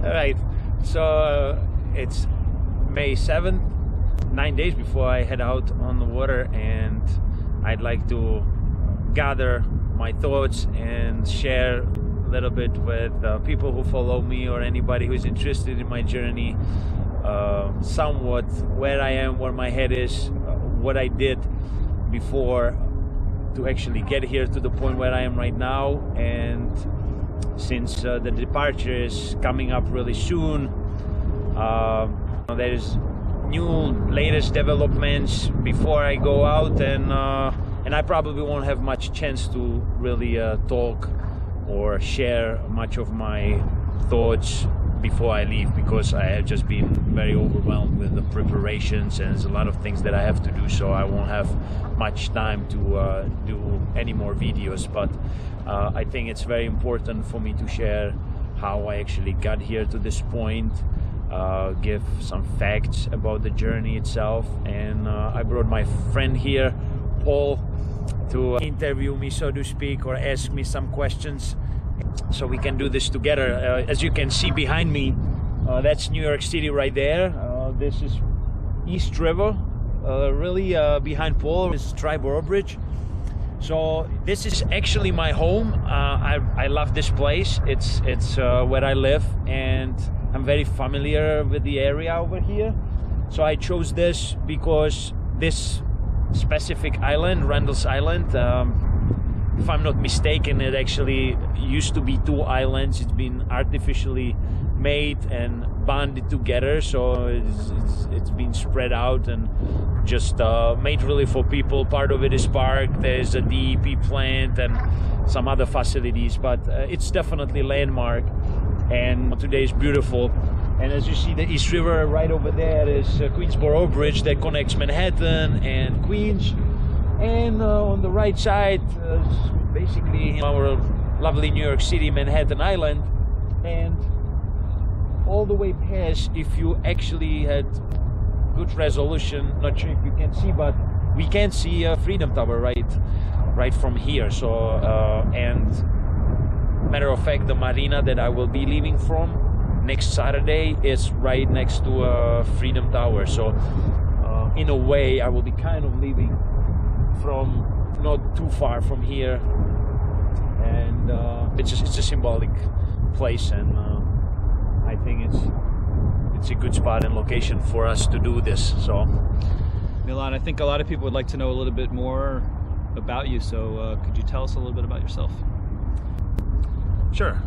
All right, so it's May 7th, 9 days before I head out on the water, and I'd like to gather my thoughts and share a little bit with people who follow me or anybody who's interested in my journey, somewhat where I am, where my head is, what I did before to actually get here to the point where I am right now. And since the departure is coming up really soon, there's new latest developments before I go out, and I probably won't have much chance to really talk or share much of my thoughts before I leave, because I have just been very overwhelmed with the preparations and there's a lot of things that I have to do, so I won't have much time to do any more videos. But I think it's very important for me to share how I actually got here to this point, give some facts about the journey itself, and I brought my friend here, Paul, to interview me, so to speak, or ask me some questions, so we can do this together. As you can see behind me, that's New York City right there. This is East River, really behind Paul is Triborough Bridge. So this is actually my home. I love this place. It's where I live, and I'm very familiar with the area over here. So I chose this because this specific island, Randall's Island, if I'm not mistaken, it actually used to be two islands. It's been artificially made and bonded together, so it's been spread out and just made really for people. Part of it is park, there's a DEP plant and some other facilities, but it's definitely landmark, and today is beautiful. And as you see, the East River right over there is Queensboro Bridge that connects Manhattan and Queens. And on the right side is basically our lovely New York City, Manhattan Island. And all the way past, if you actually had good resolution, not sure if you can see, but we can see Freedom Tower right from here. So, and matter of fact, the marina that I will be leaving from next Saturday is right next to Freedom Tower. So in a way, I will be kind of leaving from not too far from here, and it's a symbolic place, and I think it's a good spot and location for us to do this. So Milan, I think a lot of people would like to know a little bit more about you, so could you tell us a little bit about yourself? Sure.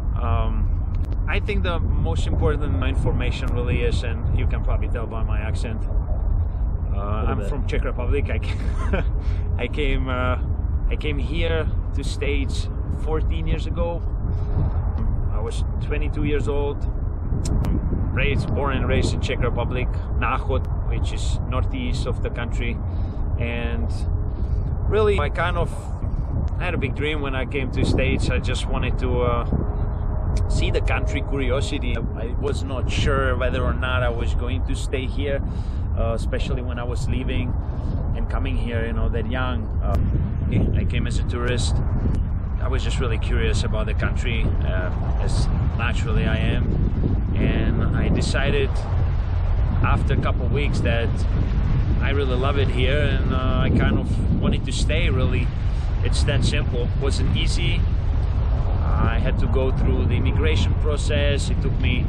I think the most important information really is, and you can probably tell by my accent, I'm from Czech Republic. I came here to States 14 years ago. I was 22 years old. Born and raised in Czech Republic, Náchod, which is northeast of the country. And really, I had a big dream when I came to States. I just wanted to see the country, curiosity. I was not sure whether or not I was going to stay here, especially when I was leaving and coming here, that young. I came as a tourist. I was just really curious about the country, as naturally I am. And I decided after a couple of weeks that I really love it here, and I kind of wanted to stay, really. It's that simple. It wasn't easy. I had to go through the immigration process. It took me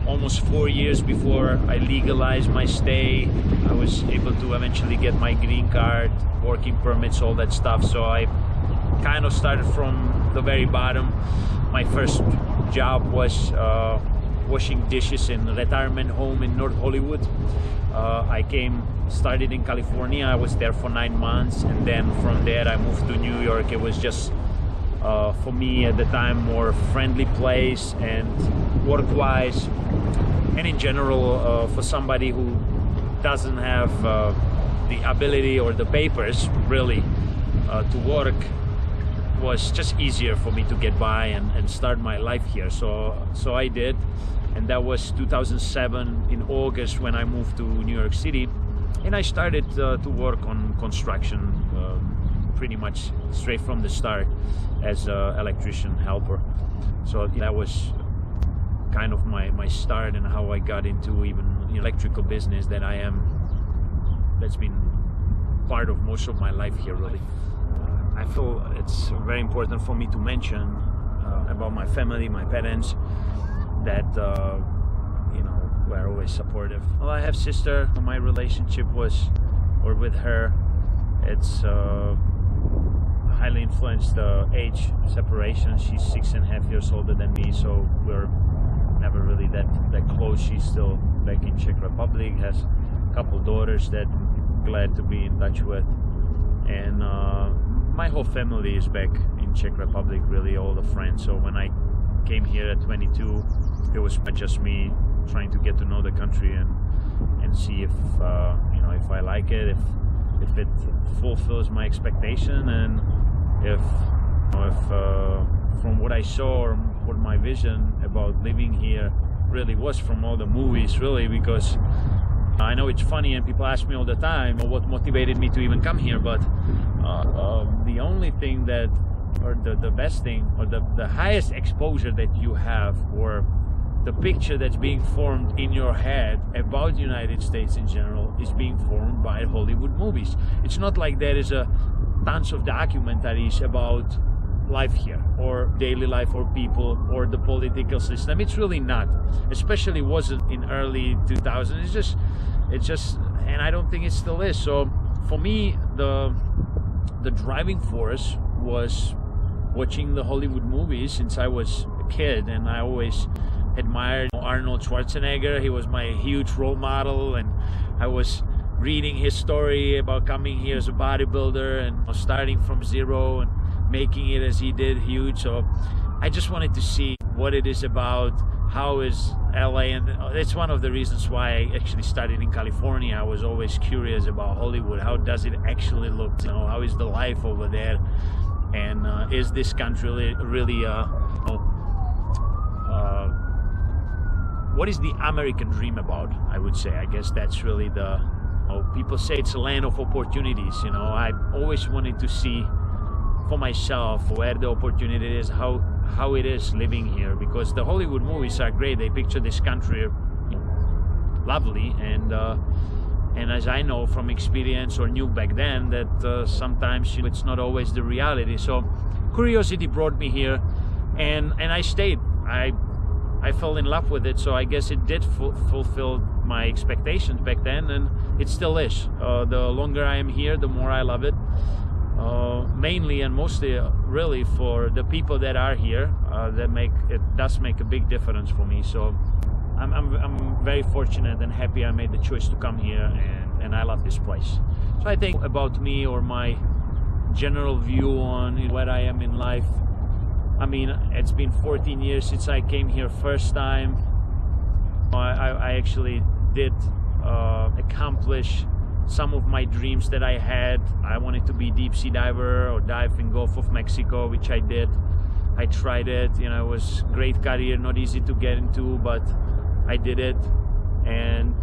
almost 4 years before I legalized my stay. I was able to eventually get my green card, working permits, all that stuff. So I kind of started from the very bottom. My first job was washing dishes in a retirement home in North Hollywood. I started in California. I was there for 9 months, and then from there I moved to New York. It was just for me at the time more friendly place, and work-wise and in general, for somebody who doesn't have the ability or the papers really to work, was just easier for me to get by and start my life here. So I did, and that was 2007 in August when I moved to New York City, and I started to work on construction pretty much straight from the start as an electrician helper. So that was kind of my start and how I got into even electrical business that's been part of most of my life here, really. I feel it's very important for me to mention about my family, my parents, that were always supportive. Well, I have sister. My relationship with her, it's highly influenced age separation. She's 6.5 years older than me, so we're never really that close. She's still back in Czech Republic, has a couple daughters that I'm glad to be in touch with, and my whole family is back in Czech Republic, really, all the friends. So when I came here at 22, it was just me trying to get to know the country and see if if I like it, if it fulfills my expectation, and if from what I saw or what my vision about living here really was from all the movies, really, because I know it's funny and people ask me all the time what motivated me to even come here, but the only thing that, or the best thing, or the highest exposure that you have, or the picture that's being formed in your head about the United States in general, is being formed by Hollywood movies. It's not like there is tons of documentaries about life here, or daily life, or people, or the political system. It's really not. Especially wasn't in early 2000s. It's just, and I don't think it still is. So for me, the driving force was watching the Hollywood movies since I was a kid, and I always admired Arnold Schwarzenegger. He was my huge role model, and I was reading his story about coming here as a bodybuilder and starting from zero and making it as he did, huge. So I just wanted to see what it is about, how is LA, and it's one of the reasons why I actually started in California. I was always curious about Hollywood. How does it actually look? How is the life over there? And is this country really what is the American dream about? I would say, I guess that's really people say it's a land of opportunities. I always wanted to see for myself where the opportunity is, how it is living here, because the Hollywood movies are great. They picture this country lovely, and as I know from experience, or knew back then, that sometimes it's not always the reality. So curiosity brought me here, and I stayed. I fell in love with it, so I guess it did fulfill my expectations back then, and it still is. The longer I am here, the more I love it. Mainly and mostly, really, for the people that are here, it does make a big difference for me. So I'm very fortunate and happy I made the choice to come here, and I love this place. So I think about me, or my general view on where I am in life. I mean, it's been 14 years since I came here first time. I actually did accomplish some of my dreams that I had. I wanted to be deep sea diver or dive in Gulf of Mexico, which I did. I tried it. It was a great career, not easy to get into, but I did it. And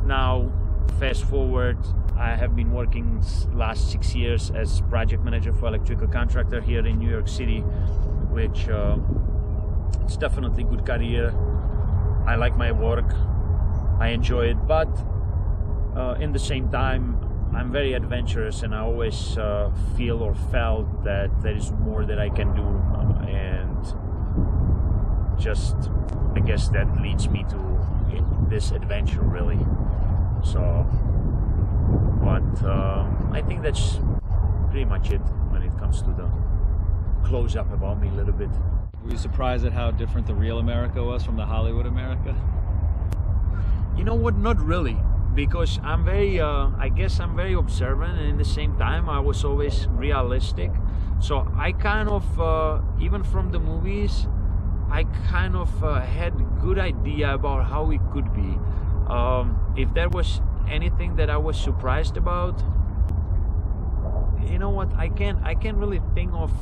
now, fast forward, I have been working last 6 years as project manager for electrical contractor here in New York City, which it's definitely a good career. I like my work, I enjoy it, but in the same time, I'm very adventurous, and I always feel or felt that there is more that I can do, and just, I guess that leads me to this adventure, really. So, but I think that's pretty much it when it comes to the close-up about me a little bit. Were you surprised at how different the real America was from the Hollywood America? You know what? Not really, because I'm very, I guess I'm very observant, and at the same time, I was always realistic. So I kind of, even from the movies, I kind of had a good idea about how it could be. If there was anything that I was surprised about, you know what, I can't really think of.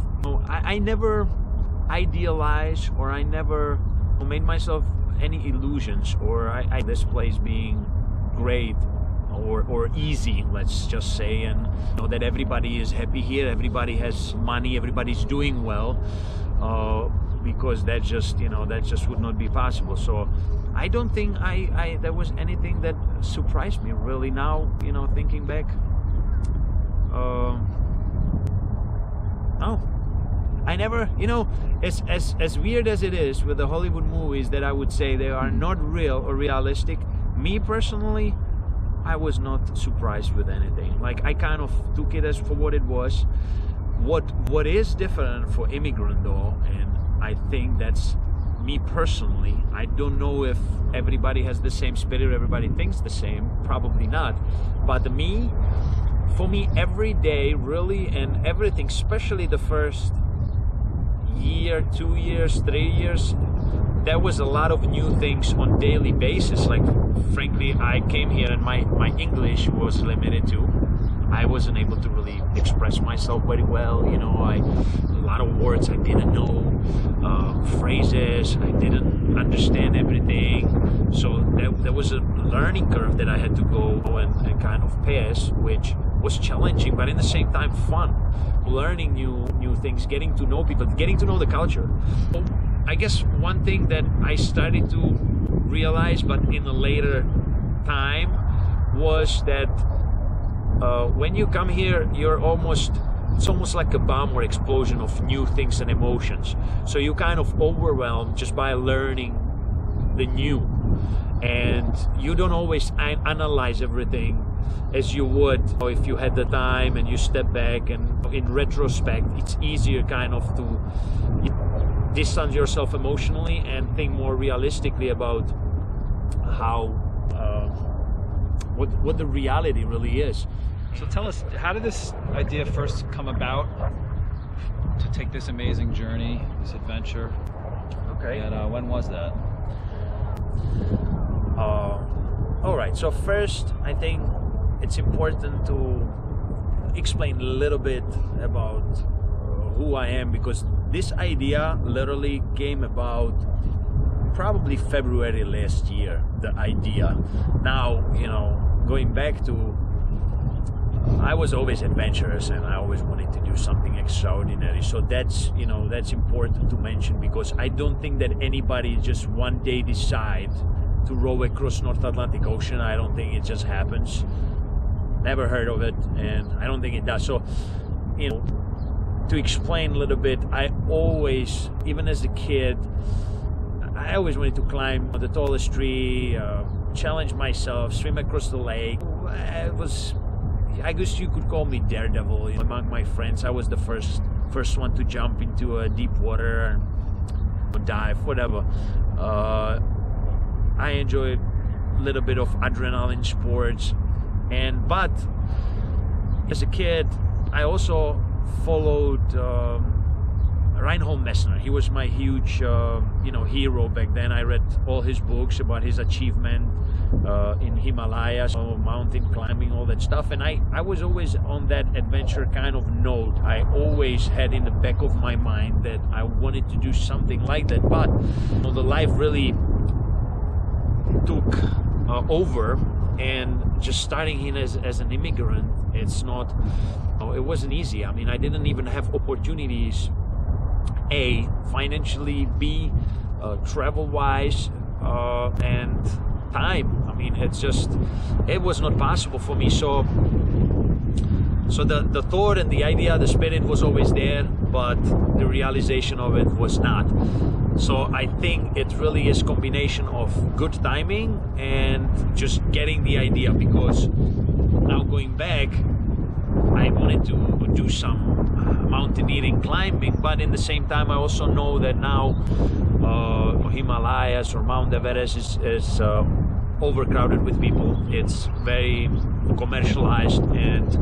I never idealized, or I never made myself any illusions, or I this place being great or easy, let's just say, and that everybody is happy here, everybody has money, everybody's doing well. because that just would not be possible. So I don't think there was anything that surprised me really now, thinking back. No, I never, as weird as it is with the Hollywood movies that I would say they are not real or realistic, me personally, I was not surprised with anything. Like, I kind of took it as for what it was. What is different for immigrant though, and I think that's me personally, I don't know if everybody has the same spirit, everybody thinks the same, probably not, but for me every day really, and everything, especially the first year, 2 years, 3 years, there was a lot of new things on daily basis. Like, frankly, I came here and my English was limited too. I wasn't able to really express myself very well, a lot of words I didn't know, phrases, I didn't understand everything. So there was a learning curve that I had to go and kind of pass, which was challenging, but in the same time fun. Learning new things, getting to know people, getting to know the culture. I guess one thing that I started to realize, but in a later time, was that when you come here, it's almost like a bomb or explosion of new things and emotions. So you kind of overwhelmed just by learning the new, and you don't always analyze everything as you would if you had the time and you step back, and in retrospect it's easier kind of to distance yourself emotionally and think more realistically about how what the reality really is. So tell us, how did this idea first come about to take this amazing journey, this adventure? Okay. And when was that? All right. So first, I think it's important to explain a little bit about who I am, because this idea literally came about probably February last year, the idea. Now, going back to, I was always adventurous and I always wanted to do something extraordinary. So that's important to mention, because I don't think that anybody just one day decide to row across North Atlantic Ocean. I don't think it just happens. Never heard of it, and I don't think it does. So, to explain a little bit, I always, even as a kid, I always wanted to climb the tallest tree, challenge myself, swim across the lake. I guess you could call me daredevil. Among my friends, I was the first one to jump into deep water and dive, whatever. I enjoyed a little bit of adrenaline sports, but as a kid, I also followed Reinhold Messner. He was my huge, hero back then. I read all his books about his achievement in Himalayas, mountain climbing, all that stuff. And I was always on that adventure kind of note. I always had in the back of my mind that I wanted to do something like that. But the life really took over, and just starting in as an immigrant, it wasn't easy. I mean, I didn't even have opportunities, A, financially, B, travel-wise, and time. I mean, it was not possible for me. So the thought and the idea, the spirit was always there, but the realization of it was not. So I think it really is a combination of good timing and just getting the idea, because now going back, I wanted to do some mountaineering, climbing, but in the same time I also know that now Himalayas or Mount Everest is overcrowded with people. It's very commercialized, and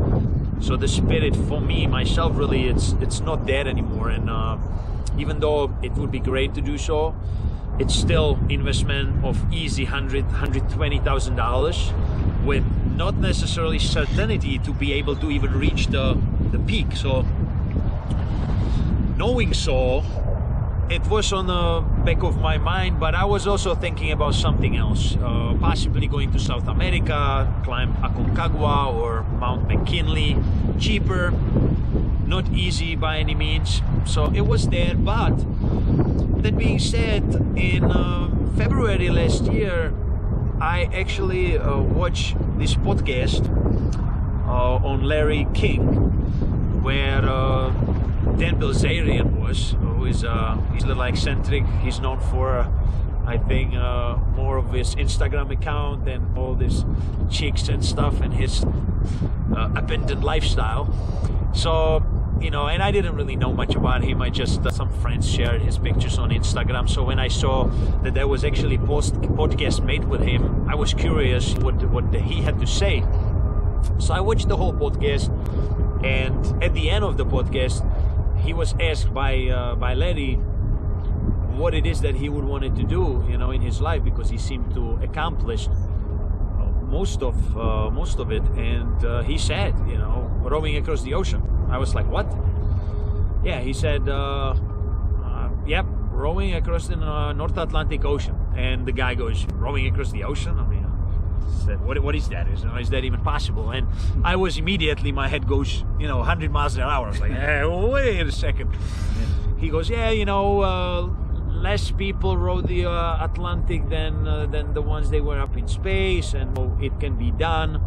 so the spirit for me, myself, really it's not there anymore. And even though it would be great to do so, it's still investment of easy $120,000 with not necessarily certainty to be able to even reach the peak. So knowing so, it was on the back of my mind, but I was also thinking about something else, possibly going to South America, climb Aconcagua or Mount McKinley, cheaper, not easy by any means. So it was there. But that being said, in February last year, I actually watched this podcast on Larry King, where Dan Bilzerian was, who is he's a little eccentric. He's known for, I think, more of his Instagram account and all these chicks and stuff, and his abandoned lifestyle. So, you know, and I didn't really know much about him. I just, some friends shared his pictures on Instagram. So when I saw that there was actually podcast made with him, I was curious what he had to say. So I watched the whole podcast, and at the end of the podcast, he was asked by Larry what it is that he would wanted to do, you know, in his life, because he seemed to accomplish most of it. And he said, you know, rowing across the ocean. I was like, what? Yeah, he said, yep, rowing across the North Atlantic Ocean. And the guy goes, rowing across the ocean? I mean, said, what is that? Is that even possible? And I was immediately, my head goes, you know, 100 miles an hour. I was like, hey, wait a second. Yeah. He goes, yeah, you know, less people rode the Atlantic than the ones they were up in space, and it can be done.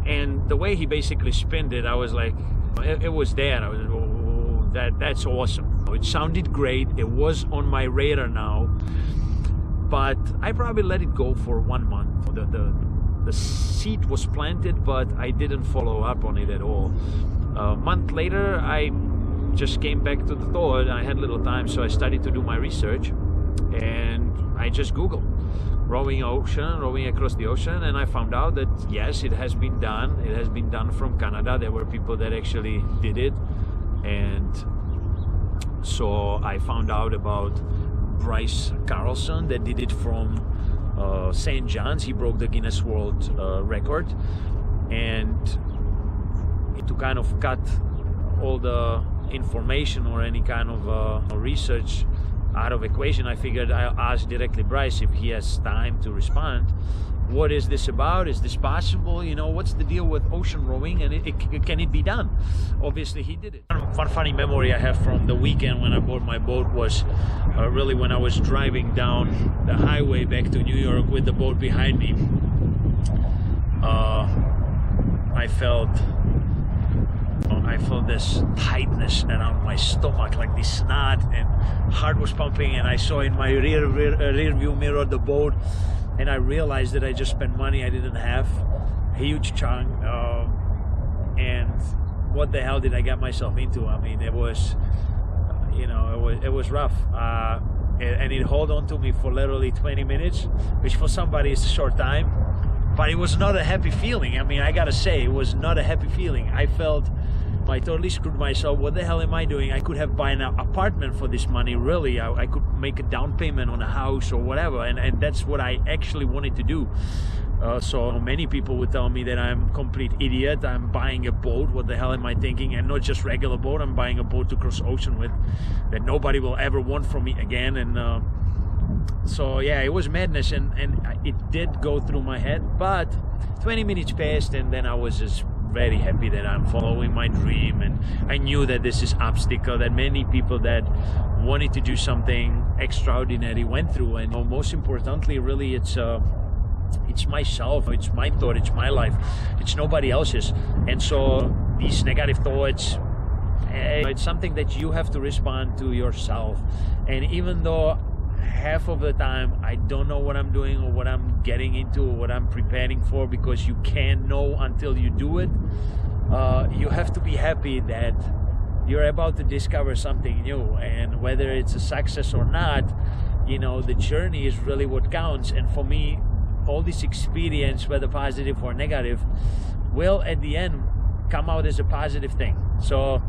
And the way he basically spinned it, I was like, it was there. I was, oh, that's awesome. It sounded great. It was on my radar now, but I probably let it go for 1 month. The seed was planted, but I didn't follow up on it at all. A month later, I just came back to the thought. I had little time, so I started to do my research, and I just Googled rowing across the ocean, and I found out that yes, it has been done. It has been done from Canada. There were people that actually did it, and so I found out about Bryce Carlson that did it from St. John's. He broke the Guinness World Record, and to kind of cut all the information or any kind of research out of equation, I figured I'll ask directly Bryce if he has time to respond. What is this about? Is this possible? You know, what's the deal with ocean rowing, and can it be done? Obviously he did it. One funny memory I have from the weekend when I bought my boat was really when I was driving down the highway back to New York with the boat behind me. I felt this tightness around my stomach, like this knot, and heart was pumping, and I saw in my rear view mirror the boat, and I realized that I just spent money I didn't have, a huge chunk, and what the hell did I get myself into? I mean, it was, you know, it was rough, and it held on to me for literally 20 minutes, which for somebody is a short time, but it was not a happy feeling. I mean, I gotta say, it was not a happy feeling. I felt I totally screwed myself. What the hell am I doing? I could have bought an apartment for this money, really. I could make a down payment on a house or whatever, and that's what I actually wanted to do. So many people would tell me that I'm a complete idiot. I'm buying a boat. What the hell am I thinking? And not just regular boat. I'm buying a boat to cross ocean with that nobody will ever want from me again. And so yeah, it was madness, and it did go through my head. But 20 minutes passed, and then I was just very happy that I'm following my dream, and I knew that this is obstacle that many people that wanted to do something extraordinary went through. And most importantly, really, it's myself, it's my thought, it's my life, it's nobody else's. And so these negative thoughts, it's something that you have to respond to yourself. And even though half of the time I don't know what I'm doing or what I'm getting into or what I'm preparing for, because you can't know until you do it, you have to be happy that you're about to discover something new. And whether it's a success or not, you know, the journey is really what counts. And for me, all this experience, whether positive or negative, will at the end come out as a positive thing. So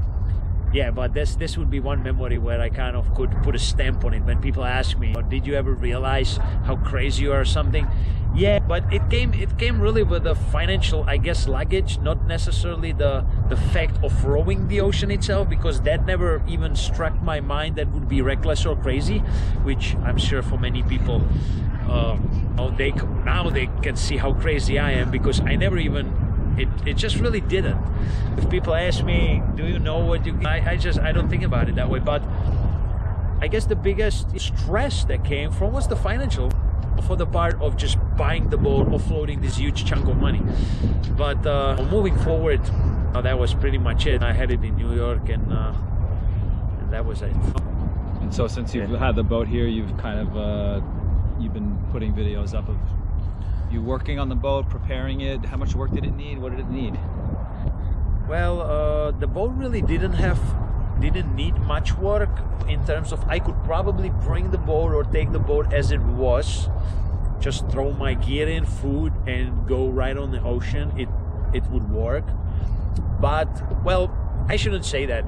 yeah, but this would be one memory where I kind of could put a stamp on it. When people ask me, did you ever realize how crazy you are or something? Yeah, but it came really with the financial, I guess, luggage, not necessarily the fact of rowing the ocean itself, because that never even struck my mind that would be reckless or crazy, which I'm sure for many people, now they can see how crazy I am, because I never even it just really didn't. If people ask me, do you know what you, I don't think about it that way. But I guess the biggest stress that came from was the financial, for the part of just buying the boat, offloading this huge chunk of money. But moving forward, that was pretty much it. I had it in New York, and that was it. And so since you've had the boat here, you've kind of you've been putting videos up of you working on the boat, preparing it. How much work did it need? What did it need? Well, the boat really didn't need much work in terms of, I could probably bring the boat or take the boat as it was, just throw my gear in, food, and go right on the ocean. It would work. But, well, I shouldn't say that.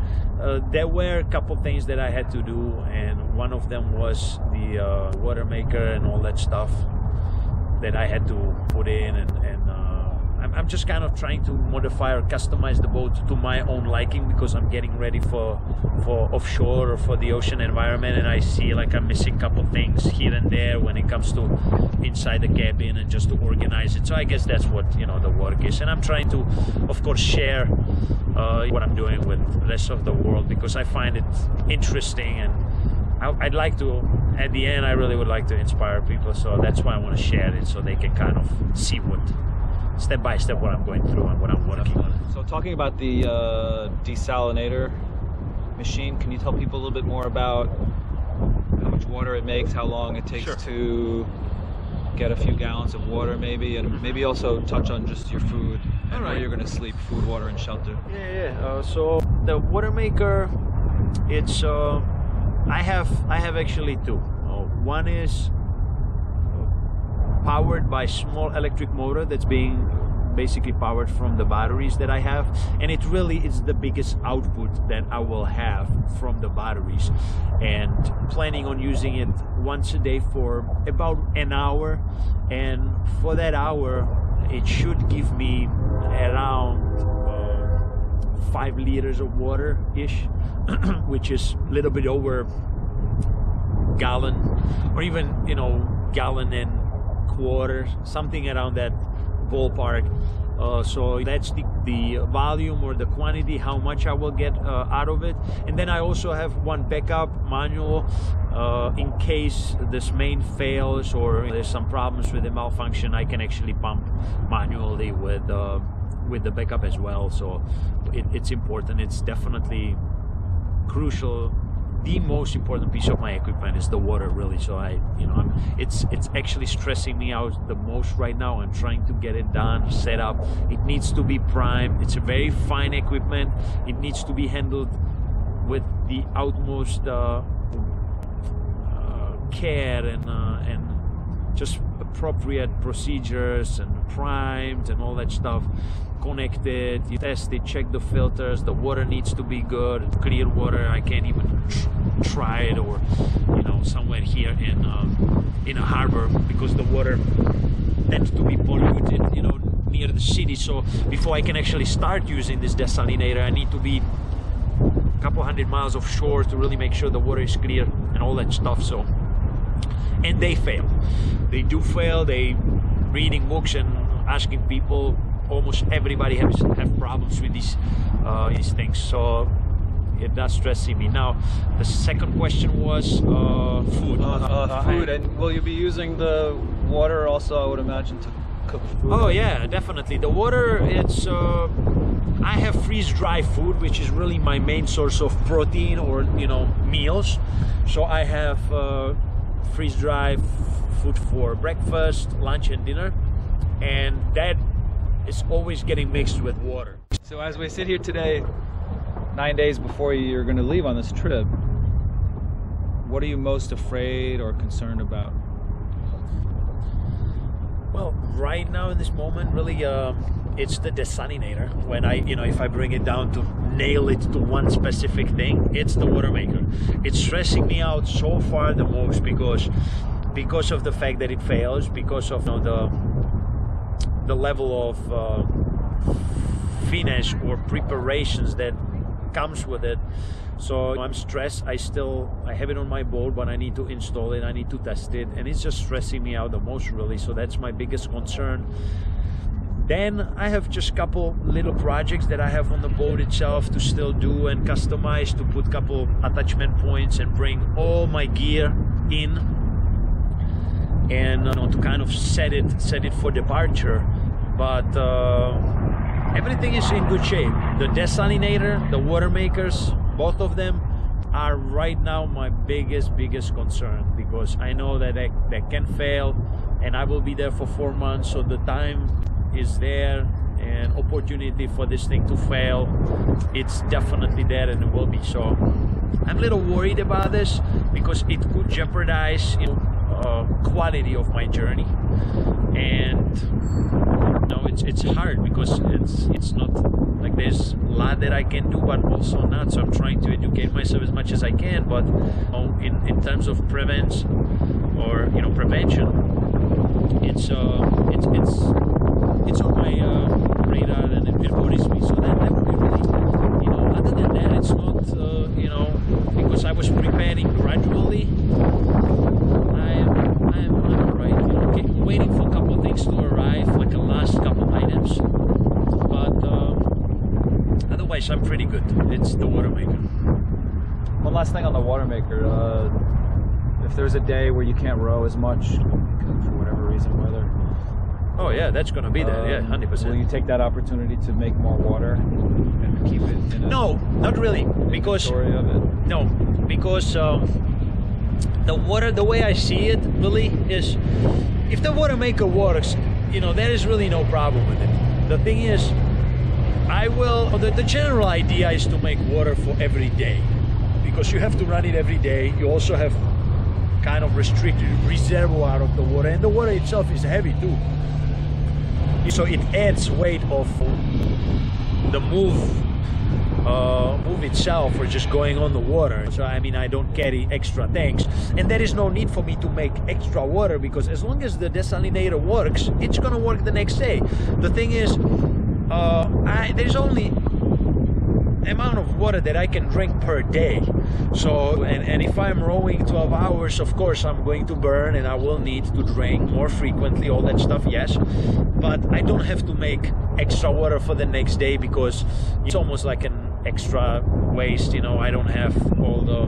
There were a couple things that I had to do, and one of them was the water maker and all that stuff that I had to put in, and I'm just kind of trying to modify or customize the boat to my own liking, because I'm getting ready for offshore or for the ocean environment, and I see like I'm missing a couple things here and there when it comes to inside the cabin and just to organize it. So I guess that's what, you know, the work is, and I'm trying to, of course, share what I'm doing with the rest of the world, because I find it interesting, and I'd like to, at the end, I really would like to inspire people. So that's why I want to share it, so they can kind of see what, step by step, what I'm going through and what I'm working on. So talking about the desalinator machine, can you tell people a little bit more about how much water it makes, how long it takes to get a few gallons of water maybe, and maybe also touch on just your food and where you're going to sleep, food, water, and shelter. So the water maker, it's I have actually two. One is powered by small electric motor that's being basically powered from the batteries that I have, and it really is the biggest output that I will have from the batteries, and planning on using it once a day for about an hour, and for that hour it should give me around 5 liters of water ish, which is a little bit over gallon, or even, you know, gallon and quarter, something around that ballpark. So that's the volume or the quantity, how much I will get out of it. And then I also have one backup manual in case this main fails or there's some problems with the malfunction. I can actually pump manually with the backup as well. So it's important. It's definitely crucial. The most important piece of my equipment is the water, really. So it's actually stressing me out the most right now. I'm trying to get it done, set up. It needs to be primed. It's a very fine equipment. It needs to be handled with the utmost care and just appropriate procedures, and primed and all that stuff. Connected, you test it, check the filters. The water needs to be good, clear water. I can't even try it, or somewhere here in a harbor, because the water tends to be polluted, near the city. So before I can actually start using this desalinator, I need to be a couple hundred miles offshore to really make sure the water is clear and all that stuff. So, and they fail. They do fail. They reading books and asking people. Almost everybody have problems with these things, so it does stressing me. Now, the second question was food. Food, and will you be using the water also, I would imagine, to cook food? Oh yeah, definitely. The water, it's I have freeze-dry food, which is really my main source of protein or meals. So I have freeze-dry food for breakfast, lunch, and dinner, and that is always getting mixed with water. So as we sit here today, 9 days before you're going to leave on this trip, what are you most afraid or concerned about? Well, right now in this moment, really, it's the desalinator. When if I bring it down to nail it to one specific thing, it's the water maker. It's stressing me out so far the most because of the fact that it fails, because of the level of finesse or preparations that comes with it. So I'm stressed. I have it on my boat, but I need to install it, I need to test it, and it's just stressing me out the most, really. So that's my biggest concern. Then I have just couple little projects that I have on the boat itself to still do and customize, to put couple attachment points and bring all my gear in, and to kind of set it for departure. But everything is in good shape. The desalinator, the water makers, both of them are right now my biggest concern, because I know that they can fail, and I will be there for 4 months, so the time is there, and opportunity for this thing to fail, it's definitely there, and it will be. So I'm a little worried about this, because it could jeopardize quality of my journey. And it's hard, because it's not like there's a lot that I can do, but also not. So I'm trying to educate myself as much as I can, but in terms of prevention, it's on my radar, and it worries me. So that would be really, other than that, it's not, because I was preparing gradually. I'm alright, waiting for a couple of things to arrive, like the last couple items, but otherwise I'm pretty good. It's the water maker. One last thing on the water maker. If there's a day where you can't row as much for whatever reason, weather. Oh yeah, that's gonna be there. Yeah, 100%. Will you take that opportunity to make more water and keep it in No, not really, because story of it? No, because the water, the way I see it, really, is if the water maker works, there is really no problem with it. The thing is, the general idea is to make water for every day, because you have to run it every day. You also have kind of restricted reservoir of the water, and the water itself is heavy too. So it adds weight of the move itself, or just going on the water. So I mean, I don't carry extra tanks, and there is no need for me to make extra water, because as long as the desalinator works, it's gonna work the next day. The thing is, there's only amount of water that I can drink per day. So and if I'm rowing 12 hours, of course I'm going to burn, and I will need to drink more frequently, all that stuff, yes, but I don't have to make extra water for the next day, because it's almost like an extra waste. I don't have all the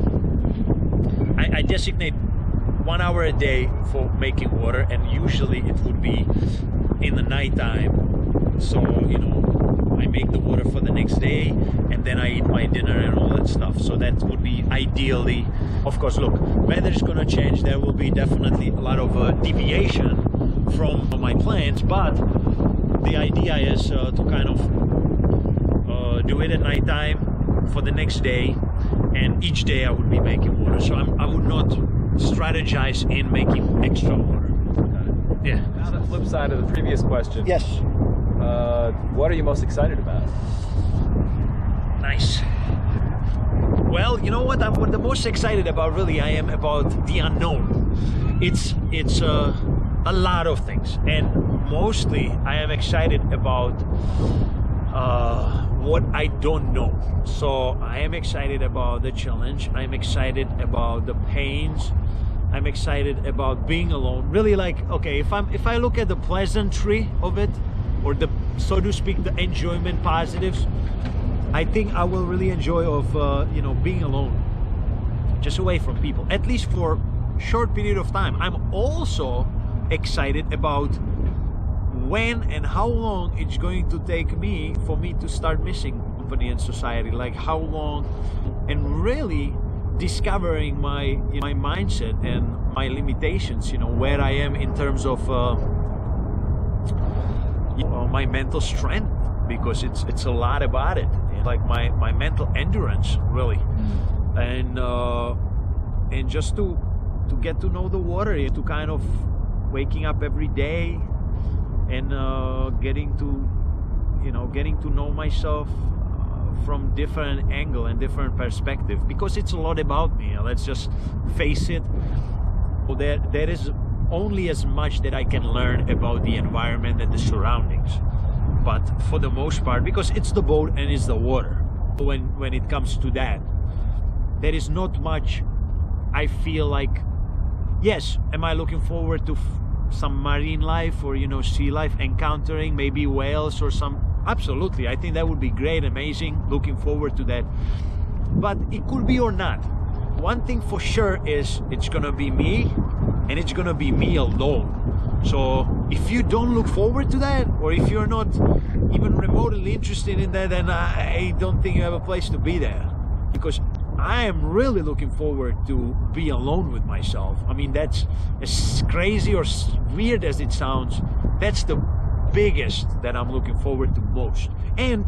I designate 1 hour a day for making water, and usually it would be in the nighttime. So I make the water for the next day, and then I eat my dinner and all that stuff. So that would be ideally. Of course, look, weather's gonna change. There will be definitely a lot of deviation from my plans, but the idea is to kind of do it at nighttime for the next day, and each day I would be making water. So I would not strategize in making extra water. Yeah. Now the flip side of the previous question. Yes. What are you most excited about? Nice. Well, you know what? I'm the most excited about, really, I am about the unknown. It's a lot of things, and mostly I am excited about what I don't know. So I am excited about the challenge. I'm excited about the pains. I'm excited about being alone. Really, like, okay, if I look at the pleasantry of it, or the, so to speak, the enjoyment positives, I think I will really enjoy of being alone, just away from people, at least for a short period of time. I'm also excited about when and how long it's going to take for me to start missing company and society, like how long, and really discovering my mindset and my limitations, where I am in terms of my mental strength, because it's a lot about it, like my mental endurance, really. And just to get to know the water, to kind of waking up every day and getting to know myself from different angle and different perspective, because it's a lot about me. Let's just face it. There is only as much that I can learn about the environment and the surroundings, but for the most part, because it's the boat and it's the water, when it comes to that, there is not much. I feel like, yes, am I looking forward to some marine life or sea life, encountering maybe whales or some. Absolutely, I think that would be great, amazing, looking forward to that. But it could be or not. One thing for sure is it's gonna be me, and it's gonna be me alone. So if you don't look forward to that, or if you're not even remotely interested in that, then I don't think you have a place to be there. Because I am really looking forward to be alone with myself. I mean, that's as crazy or weird as it sounds, that's the biggest that I'm looking forward to most. And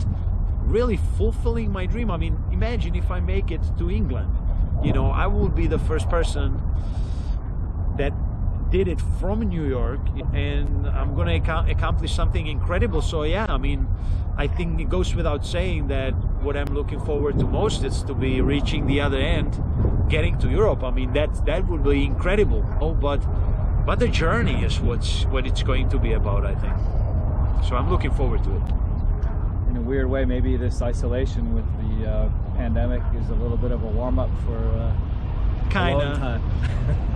really fulfilling my dream. I mean, imagine if I make it to England. I will be the first person that did it from New York, and I'm going to accomplish something incredible. So yeah, I mean, I think it goes without saying that what I'm looking forward to most is to be reaching the other end, getting to Europe. I mean, that would be incredible. But the journey is what it's going to be about, I think. So I'm looking forward to it. In a weird way, maybe this isolation with the pandemic is a little bit of a warm-up for kinda.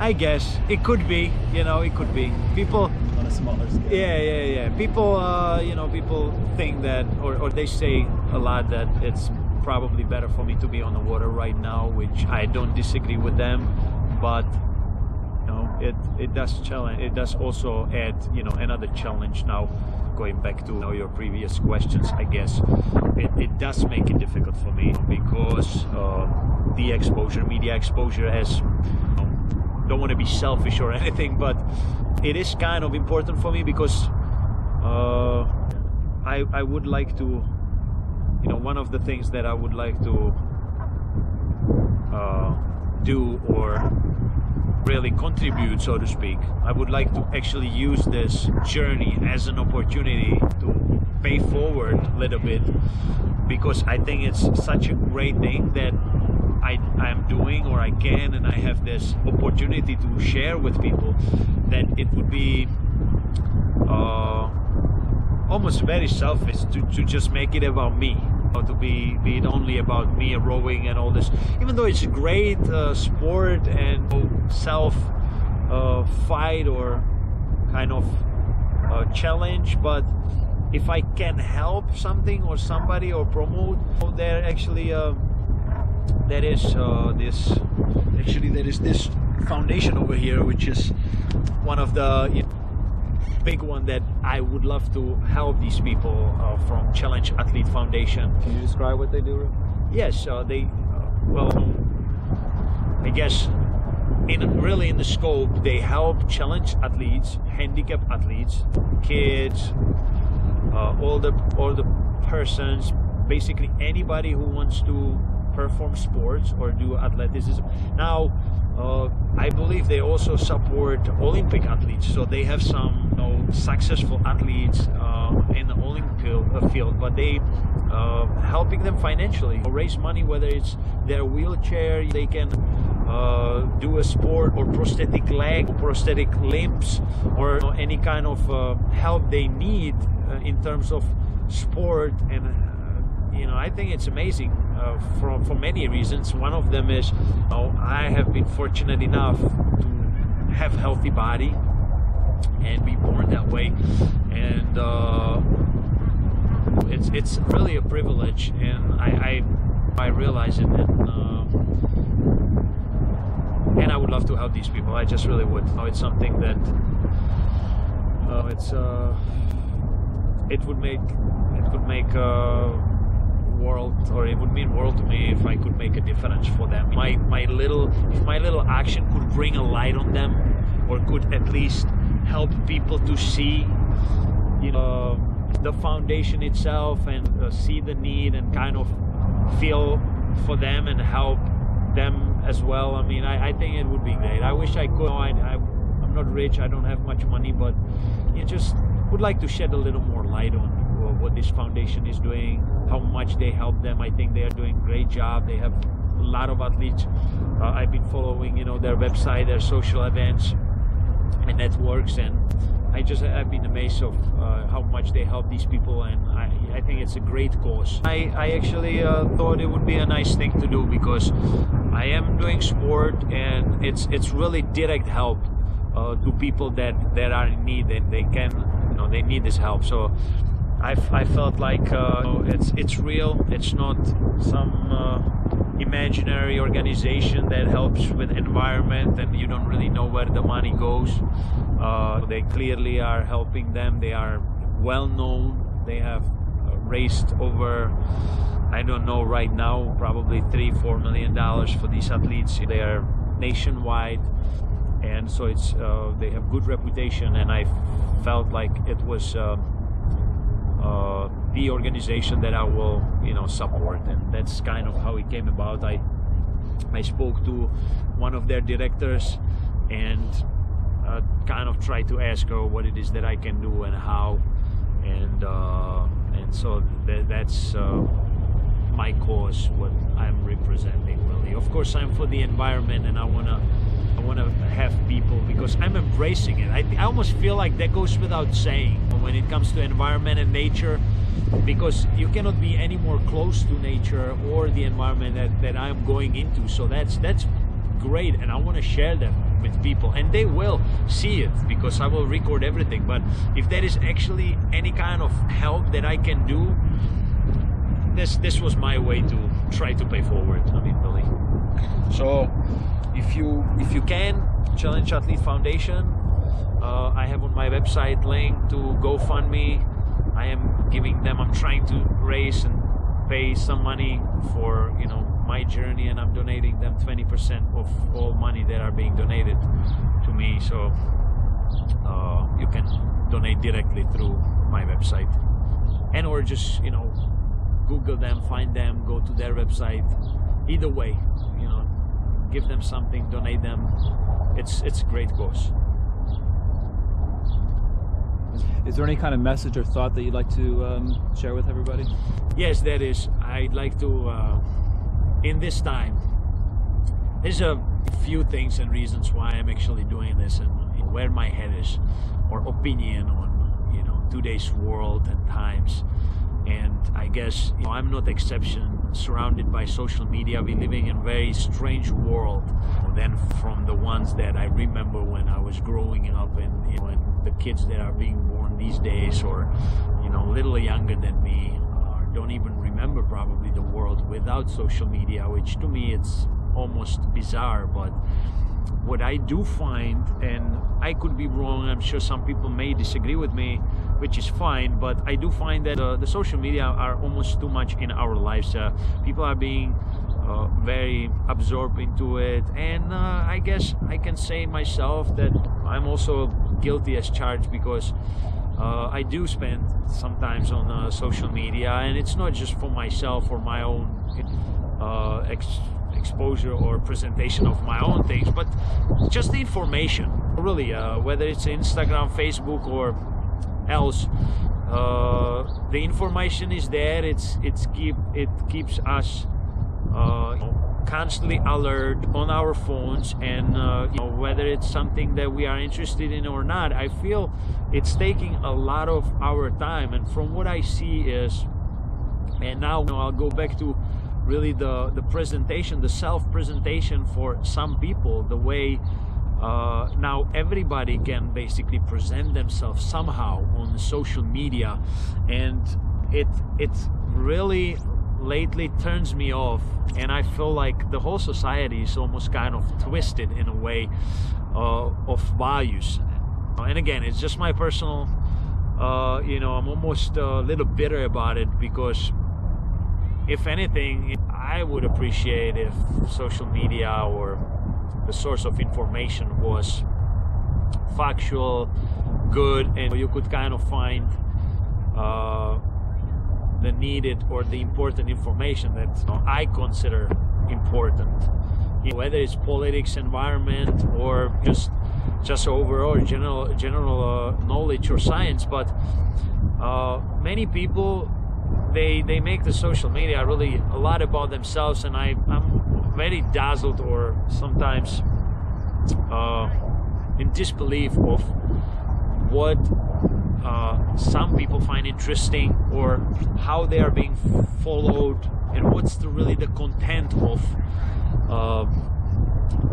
I guess it could be. It could be. People on a smaller scale. Yeah. People, people think that, or they say a lot that it's probably better for me to be on the water right now, which I don't disagree with them. But it does challenge. It does also add, another challenge now. Going back to your previous questions, I guess it does make it difficult for me because the exposure, media exposure, has. Don't want to be selfish or anything, but it is kind of important for me because I would like to, one of the things that I would like to do or really contribute, so to speak. I would like to actually use this journey as an opportunity to pay forward a little bit, because I think it's such a great thing that I'm doing, or I can, and I have this opportunity to share with people, that it would be almost very selfish to just make it about me, or to be it only about me rowing and all this, even though it's a great sport and self fight or kind of challenge. But if I can help something or somebody or promote, there actually there is this foundation over here, which is one of the big one that I would love to help these people from Challenge Athlete Foundation. Can you describe what they do? Yes, they well, I guess in the scope, they help challenge athletes, handicap athletes, kids, all the persons, basically anybody who wants to perform sports or do athleticism. Now, I believe they also support Olympic athletes, so they have some successful athletes in the Olympic field, but they helping them financially, raise money, whether it's their wheelchair, they can do a sport, or prosthetic leg, prosthetic limbs, or any kind of help they need in terms of sport. And I think it's amazing for many reasons. One of them is I have been fortunate enough to have a healthy body and be born that way, and it's really a privilege, and I realize it, and I would love to help these people. I just really would. It's something that it would make world, or it would mean world to me if I could make a difference for them. If my little action could bring a light on them, or could at least help people to see the foundation itself, and see the need, and kind of feel for them and help them as well. I mean, I think it would be great. I wish I could. I'm not rich, I don't have much money, but just would like to shed a little more light on what this foundation is doing, how much they help them. I think they are doing a great job. They have a lot of athletes. I've been following their website, their social events and networks, and I've been amazed of how much they help these people, and I think it's a great cause. I actually thought it would be a nice thing to do, because I am doing sport, and it's really direct help to people that are in need, and they can, they need this help. So I felt like it's real. It's not some imaginary organization that helps with environment and you don't really know where the money goes. They clearly are helping them. They are well known. They have raised over, I don't know right now, probably $3-4 million for these athletes. They are nationwide, and so it's they have good reputation, and I felt like it was the organization that I will support, and that's kind of how it came about. I spoke to one of their directors and kind of tried to ask her what it is that I can do and how, and so that's my cause, what I'm representing really. Of course, I'm for the environment, and I wanna have people, because I'm embracing it. I almost feel like that goes without saying when it comes to environment and nature, because you cannot be any more close to nature or the environment that I'm going into. So that's great, and I want to share that with people, and they will see it because I will record everything. But if there is actually any kind of help that I can do, this was my way to try to pay forward. I mean, really. So if you can, Challenge Athlete Foundation, I have on my website link to GoFundMe. I'm trying to raise and pay some money for my journey, and I'm donating them 20% of all money that are being donated to me. So you can donate directly through my website, and or just Google them, find them, go to their website. Either way, give them something, donate them. It's a great cause. Is there any kind of message or thought that you'd like to share with everybody? Yes, there is. I'd like to, in this time, there's a few things and reasons why I'm actually doing this, and where my head is, or opinion on today's world and times. And I guess I'm not exception. Surrounded by social media, we're living in a very strange world than from the ones that I remember when I was growing up, and the kids that are being born these days, or a little younger than me, don't even remember probably the world without social media, which to me it's almost bizarre. But what I do find, and I could be wrong, I'm sure some people may disagree with me, which is fine, but I do find that the social media are almost too much in our lives. People are being very absorbed into it, and I guess I can say myself that I'm also guilty as charged, because I do spend sometimes on social media, and it's not just for myself or my own exposure or presentation of my own things, but just the information, really, whether it's Instagram, Facebook, or else. The information is there. It keeps us constantly alert on our phones, and whether it's something that we are interested in or not, I feel it's taking a lot of our time. And from what I see is, and now I'll go back to really the presentation, the self-presentation for some people, the way now everybody can basically present themselves somehow on social media, and it really lately turns me off, and I feel like the whole society is almost kind of twisted in a way of values. And again, it's just my personal I'm almost a little bitter about it, because if anything, I would appreciate if social media or the source of information was factual, good, and you could kind of find the needed or the important information that I consider important. Whether it's politics, environment, or just overall general knowledge or science. But many people, they make the social media really a lot about themselves, and I'm very dazzled, or sometimes in disbelief of what some people find interesting, or how they are being followed, and what's really the content of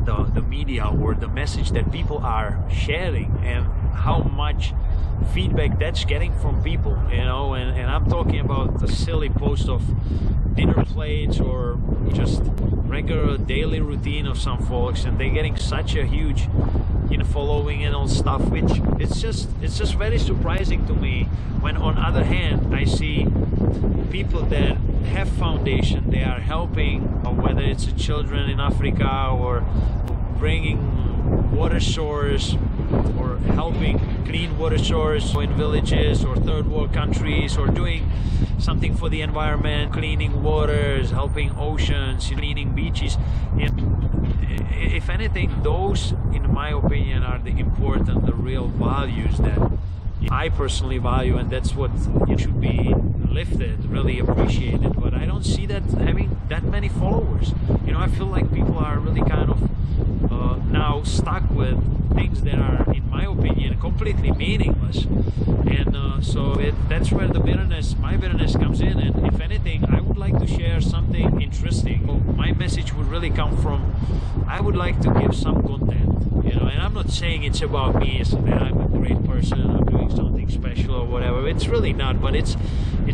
the media or the message that people are sharing, and how much feedback that's getting from people, you know, and I'm talking about the silly post of dinner plates or just regular daily routine of some folks, and they're getting such a huge, you know, following and all stuff, which it's just very surprising to me when on other hand I see people that have foundation, they are helping, whether it's the children in Africa or bringing water source or helping clean water source in villages or third world countries, or doing something for the environment, cleaning waters, helping oceans, cleaning beaches. If anything, those, in my opinion, are the important, the real values that I personally value, and that's what it should be lifted, really appreciated. But I don't see that having that many followers. You know, I feel like people are really kind of now stuck with things that are, in my opinion, completely meaningless. And that's where the bitterness, my bitterness, comes in. And if anything, I would like to share something interesting. My message would really come from, I would like to give some content, you know, and I'm not saying it's about me, so that I'm a great person, I'm doing something special or whatever. It's really not, but it's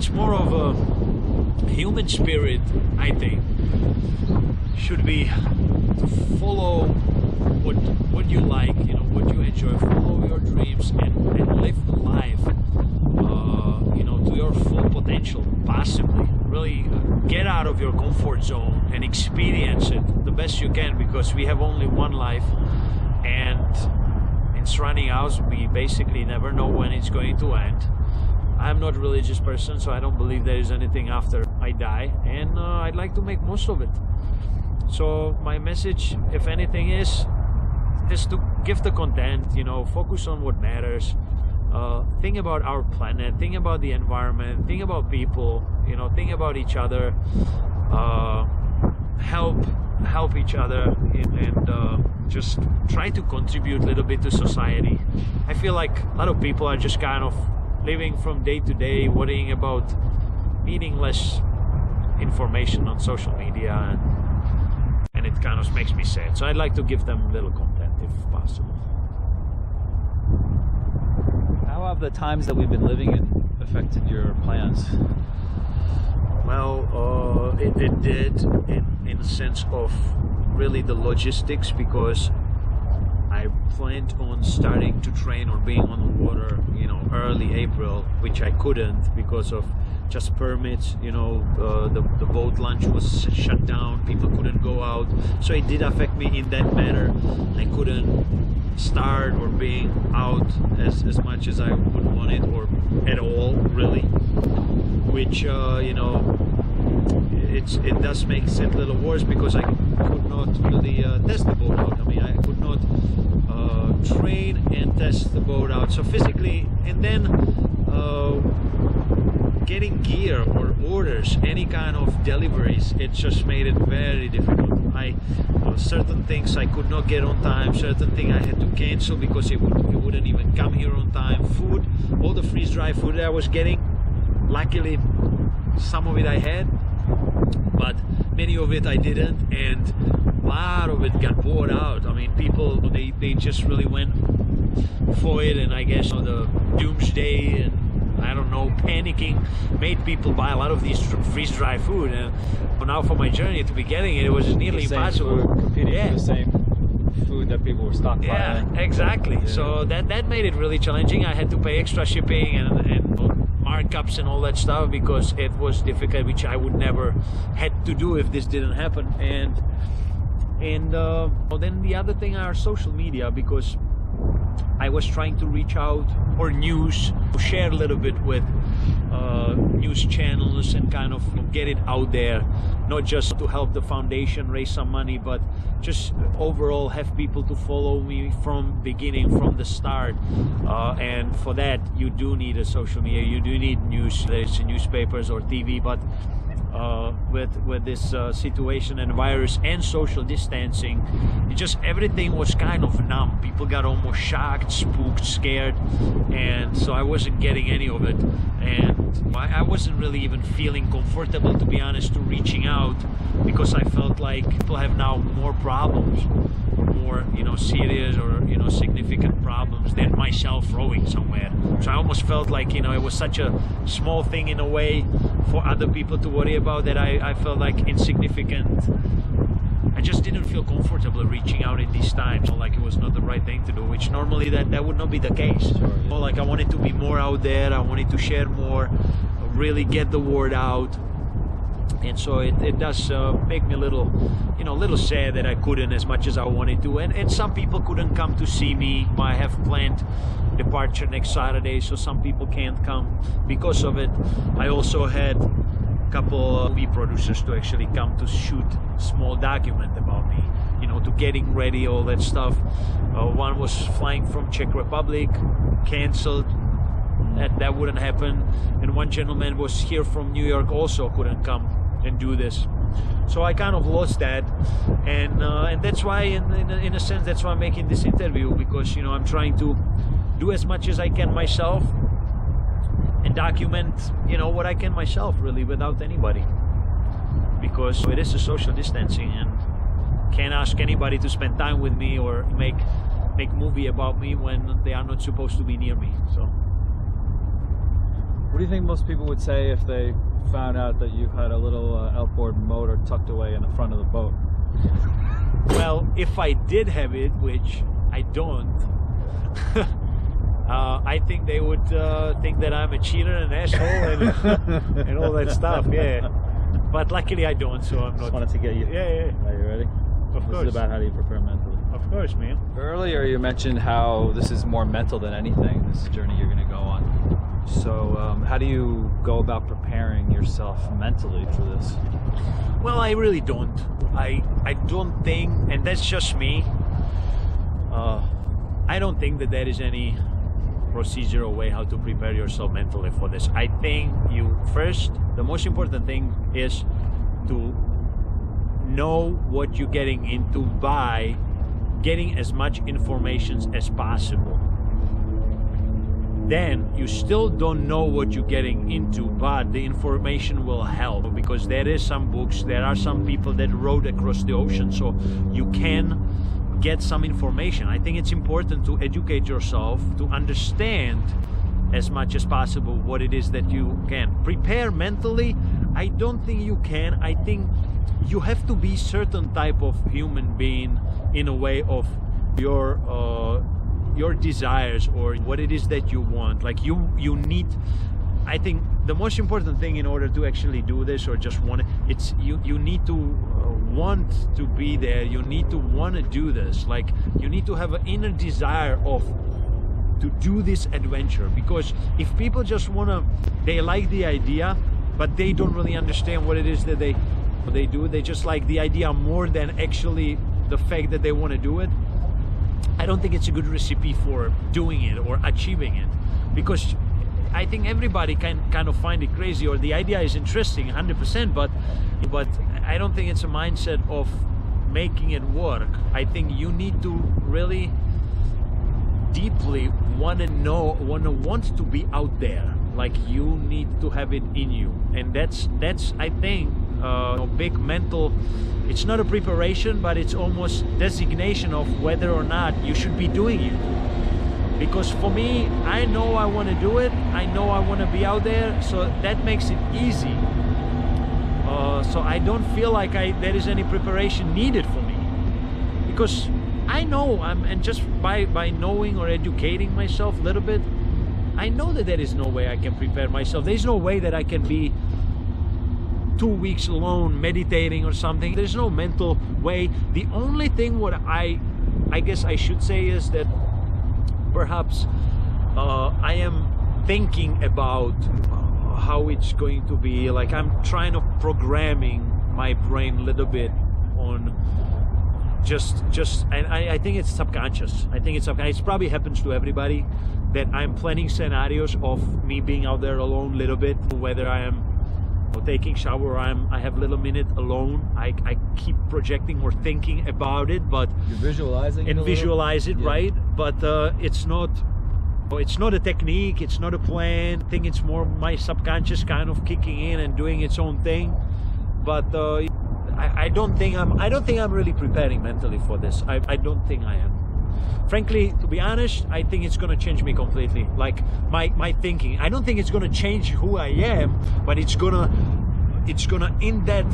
more of a human spirit, I think, should be to follow what you like, you know, what you enjoy, follow your dreams and live life, you know, to your full potential, possibly. Really get out of your comfort zone and experience it the best you can, because we have only one life, and it's running out. We basically never know when it's going to end. I'm not a religious person, so I don't believe there is anything after I die, and I'd like to make most of it. So my message, if anything, is to give the content, you know, focus on what matters, think about our planet, think about the environment, think about people, you know, think about each other, help each other, and just try to contribute a little bit to society. I feel like a lot of people are just kind of living from day to day, worrying about meaningless information on social media, and it kind of makes me sad. So I'd like to give them a little content if possible. How have the times that we've been living in affected your plans? Well, it did in the sense of really the logistics, because I planned on starting to train or being on the water, you know, early April, which I couldn't because of just permits. You know, the boat launch was shut down, people couldn't go out, so it did affect me in that manner. I couldn't start or being out as much as I would want it, or at all, really, which you know, it does make it a little worse, because I could not really test the boat out. I mean, I could not train and test the boat out, so physically, and then getting gear or orders, any kind of deliveries, it just made it very difficult. Certain things I could not get on time, certain things I had to cancel because it wouldn't even come here on time. Food, all the freeze-dried food that I was getting, luckily some of it I had, but many of it I didn't, and a lot of it got bought out. I mean, people, they just really went for it, and I guess the doomsday and I don't know, panicking made people buy a lot of these freeze-dried food, and but now for my journey to be getting it, it was nearly impossible. Food, competing for the same food that people were stockpiling. Yeah, exactly. Yeah. So that made it really challenging. I had to pay extra shipping and markups and all that stuff, because it was difficult, which I would never had to do if this didn't happen. And then the other thing are social media, because I was trying to reach out for news, to share a little bit with news channels and kind of get it out there, not just to help the foundation raise some money, but just overall have people to follow me from beginning, from the start. And for that, you do need a social media, you do need news, whether it's in newspapers or TV, but with this situation and virus and social distancing. It just, everything was kind of numb. People got almost shocked, spooked, scared, and so I wasn't getting any of it, and I wasn't really even feeling comfortable, to be honest, to reaching out, because I felt like people have now more problems, or more, you know, serious or, you know, significant problems than myself rowing somewhere. So I almost felt like, you know, it was such a small thing in a way for other people to worry about, that I felt like insignificant. I just didn't feel comfortable reaching out in these times, like it was not the right thing to do, which normally that would not be the case. Sure, yeah. Like I wanted to be more out there, I wanted to share more, really get the word out. And so it does make me a little, you know, a little sad that I couldn't as much as I wanted to. And some people couldn't come to see me. I have planned departure next Saturday, so some people can't come because of it. I also had a couple movie producers to actually come to shoot a small document about me, you know, to getting ready, all that stuff. One was flying from Czech Republic, canceled. That wouldn't happen. And one gentleman was here from New York, also couldn't come and do this. So I kind of lost that, and that's why, in a sense, that's why I'm making this interview, because, you know, I'm trying to do as much as I can myself and document, you know, what I can myself, really, without anybody, because it is a social distancing, and can't ask anybody to spend time with me or make movie about me when they are not supposed to be near me. So what do you think most people would say if they found out that you had a little outboard motor tucked away in the front of the boat? Well, if I did have it, which I don't, I think they would think that I'm a cheater and an asshole and all that stuff, yeah. But luckily I don't, so I'm not. Just wanted to get you. Yeah. Are you ready? Of course. This is about how do you prepare mentally. Of course, man. Earlier you mentioned how this is more mental than anything, this journey you're going to go on. So how do you go about preparing yourself mentally for this? Well, I really don't. I don't think, and that's just me, I don't think that there is any procedural way how to prepare yourself mentally for this. I think the most important thing is to know what you're getting into by getting as much information as possible. Then you still don't know what you're getting into, but the information will help, because there is some books, there are some people that rowed across the ocean, so you can get some information. I think it's important to educate yourself, to understand as much as possible what it is that you can. Prepare mentally, I don't think you can. I think you have to be certain type of human being in a way of your desires or what it is that you want. Like you need, I think the most important thing in order to actually do this, or just want it, it's you need to want to be there. You need to want to do this. Like you need to have an inner desire to do this adventure, because if people just they like the idea but they don't really understand what it is that they do, they just like the idea more than actually the fact that they want to do it, I don't think it's a good recipe for doing it or achieving it, because I think everybody can kind of find it crazy, or the idea is interesting 100%, but I don't think it's a mindset of making it work. I think you need to really deeply want to be out there. Like you need to have it in you, and that's I think a big mental, it's not a preparation, but it's almost designation of whether or not you should be doing it. Because for me, I know I want to do it, I know I want to be out there, so that makes it easy. So I don't feel like there is any preparation needed for me, because I know and just by knowing or educating myself a little bit, I know that there is no way I can prepare myself. There's no way that I can be 2 weeks alone meditating or something. There's no mental way. The only thing what I guess I should say is that perhaps I am thinking about how it's going to be. Like I'm trying to programming my brain a little bit on and I think it's subconscious. I think it's subconscious. It probably happens to everybody that I'm planning scenarios of me being out there alone a little bit, whether I am taking shower, I have little minute alone. I keep projecting or thinking about it, but you're visualizing and it visualize it, yeah. right? But it's not a technique, it's not a plan. I think it's more my subconscious kind of kicking in and doing its own thing. But I don't think I'm really preparing mentally for this. I don't think I am. Frankly, to be honest, I think it's gonna change me completely. Like my thinking. I don't think it's gonna change who I am, but it's gonna in that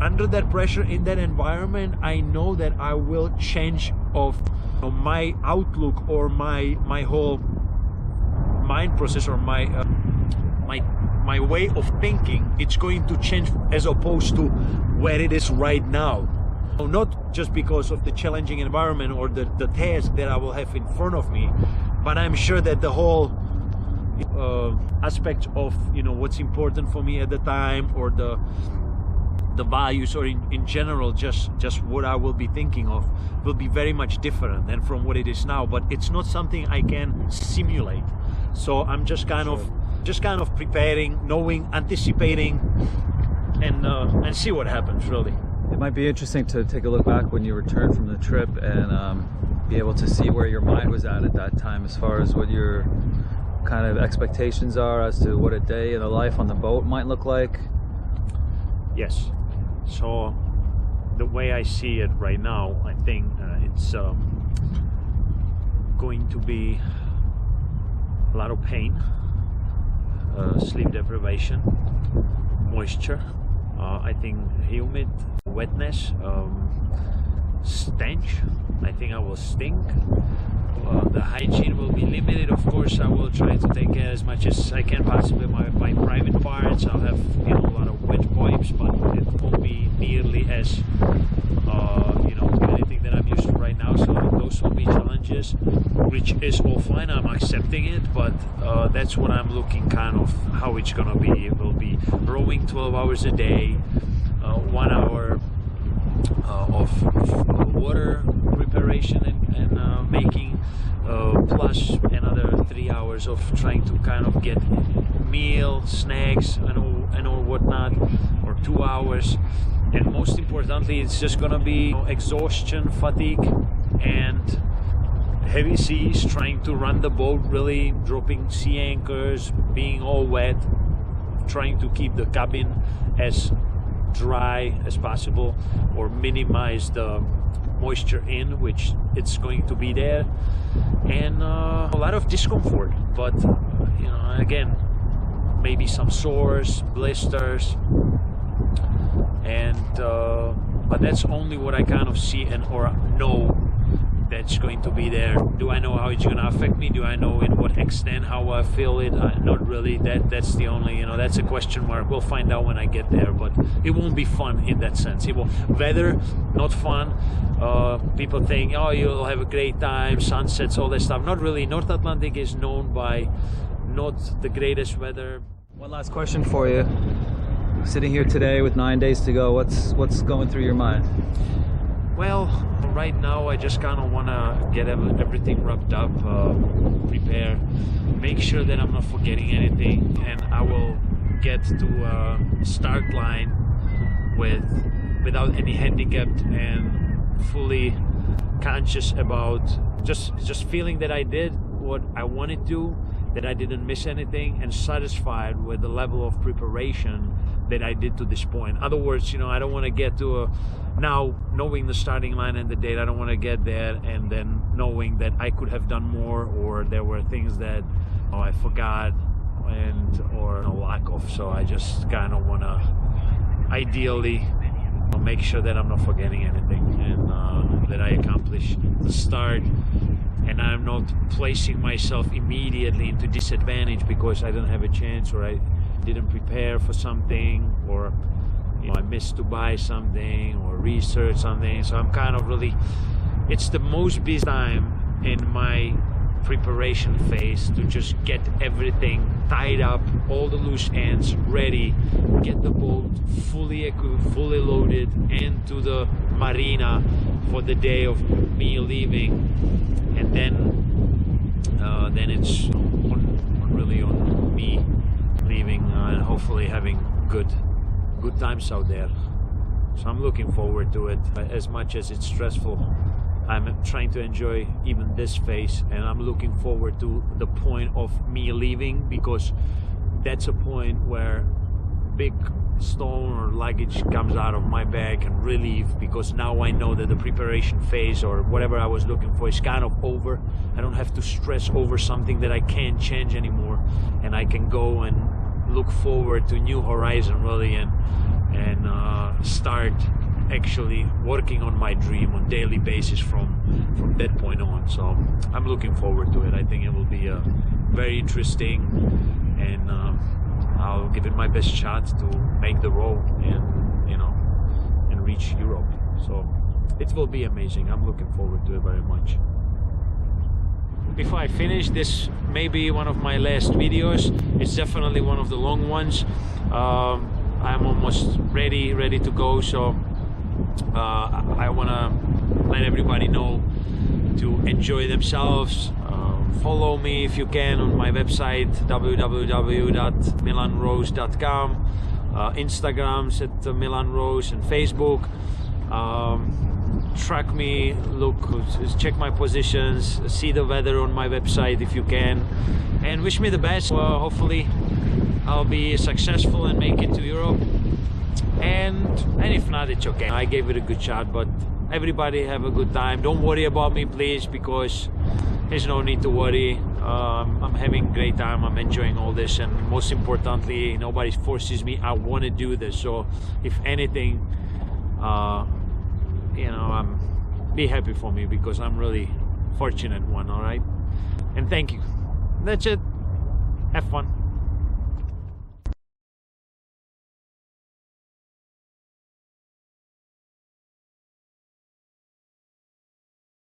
under that pressure, in that environment, I know that I will change of my outlook or my whole mind process or my way of thinking. It's going to change as opposed to where it is right now. Not just because of the challenging environment or the task that I will have in front of me, but I'm sure that the whole aspect of what's important for me at the time, or the values, or in general just what I will be thinking of, will be very much different than from what it is now. But it's not something I can simulate, so I'm just kind of preparing, knowing, anticipating, and see what happens, really. It might be interesting to take a look back when you return from the trip and be able to see where your mind was at that time, as far as what your kind of expectations are as to what a day in the life on the boat might look like. Yes. So the way I see it right now, I think it's going to be a lot of pain, sleep deprivation, moisture, I think humid, wetness, stench. I think I will stink. The hygiene will be limited. Of course, I will try to take care as much as I can possibly my private parts. I'll have a lot of wet wipes, but it won't be nearly as anything that I'm used to right now. So those will be challenges, which is all fine. I'm accepting it, but that's what I'm looking kind of how it's gonna be. It will be rowing 12 hours a day, 1 hour of water preparation and making, plus another 3 hours of trying to kind of get meal, snacks, and or whatnot, or 2 hours. And most importantly, it's just gonna be exhaustion, fatigue, and heavy seas, trying to run the boat, really dropping sea anchors, being all wet, trying to keep the cabin as dry as possible, or minimize the moisture in, which it's going to be there, and a lot of discomfort, but again, maybe some sores, blisters, and but that's only what I kind of see and or know that's going to be there. Do I know how it's going to affect me? Do I know in what extent how I feel it? Not really. That's the only, that's a question mark. We'll find out when I get there, but it won't be fun in that sense. It will. Weather, not fun. People think, oh, you'll have a great time, sunsets, all that stuff. Not really. North Atlantic is known by not the greatest weather. One last question for you. Sitting here today with 9 days to go, what's going through your mind? Well, right now I just kind of want to get everything wrapped up, prepare, make sure that I'm not forgetting anything, and I will get to start line without any handicap and fully conscious about just feeling that I did what I wanted to, that I didn't miss anything, and satisfied with the level of preparation that I did to this point. In other words, I don't want to get to now knowing the starting line and the date, I don't want to get there and then knowing that I could have done more, or there were things that I forgot or a lack of. So I just kind of want to ideally make sure that I'm not forgetting anything, and that I accomplish the start, and I'm not placing myself immediately into disadvantage because I didn't have a chance, or I didn't prepare for something, or I missed to buy something or research something. So I'm kind of really, it's the most busy time in my preparation phase to just get everything tied up, all the loose ends ready, get the boat fully equipped, fully loaded, into the marina for the day of me leaving, and then it's really on me leaving and hopefully having good times out there. So I'm looking forward to it. As much as it's stressful, I'm trying to enjoy even this phase, and I'm looking forward to the point of me leaving, because that's a point where big stone or luggage comes out of my bag and relief, because now I know that the preparation phase or whatever I was looking for is kind of over. I don't have to stress over something that I can't change anymore, and I can go and look forward to new horizon really, and start actually working on my dream on daily basis from that point on. So I'm looking forward to it. I think it will be very interesting, and I'll give it my best shot to make the road and reach Europe. So it will be amazing. I'm looking forward to it very much. Before I finish, this may be one of my last videos. It's definitely one of the long ones. I'm almost ready to go, so I want to let everybody know to enjoy themselves. Follow me if you can on my website www.milanrows.com, Instagrams at milanrows, and Facebook. Track me, look, check my positions, see the weather on my website if you can, and wish me the best. Hopefully I'll be successful and make it to Europe, and if not, it's okay. I gave it a good shot, but everybody have a good time. Don't worry about me, please, because there's no need to worry. I'm having a great time. I'm enjoying all this, and most importantly, nobody forces me. I want to do this. So if anything, be happy for me, because I'm really fortunate one. All right, and thank you. That's it. Have fun.